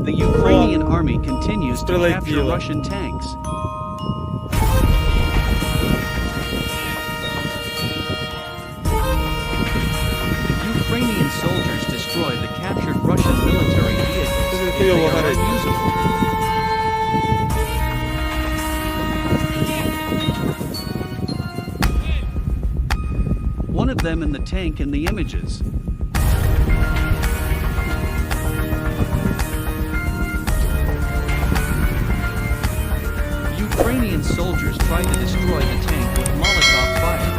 The Ukrainian army continues to capture Russian tanks. Ukrainian soldiers destroy the captured Russian military vehicles if they are unusable. One of them in the tank in the images. Ukrainian soldiers try to destroy the tank with Molotov fire.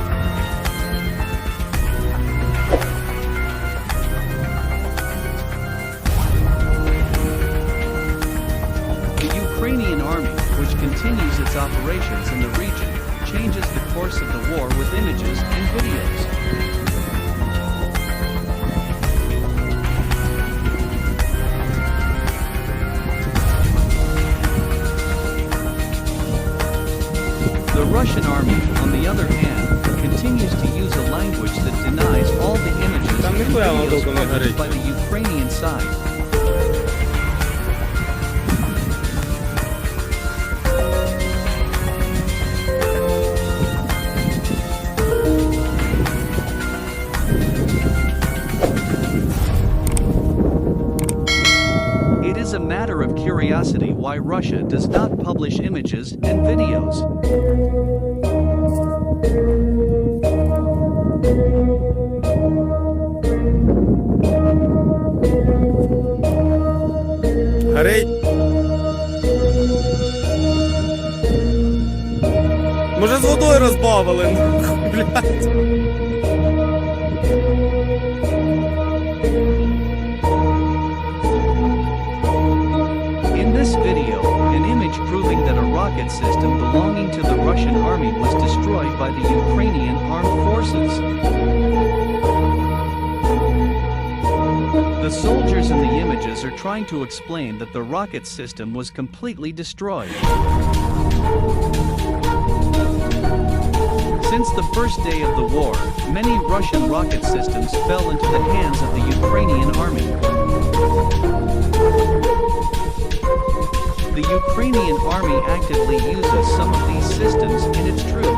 The Ukrainian army, which continues its operations in the region, changes the course of the war with images and videos. The Russian army, on the other hand, continues to use a language that denies all the images and videos published by the Ukrainian side. It is a matter of curiosity why Russia does not publish images and videos. Гарей. Може з водою розбавили, блядь. In this video, an image proving that a rocket system belonging to the Russian army was destroyed by the Ukrainian armed forces. The soldiers in the images are trying to explain that the rocket system was completely destroyed. Since the first day of the war, many Russian rocket systems fell into the hands of the Ukrainian army. The Ukrainian army actively uses some of these systems in its troops.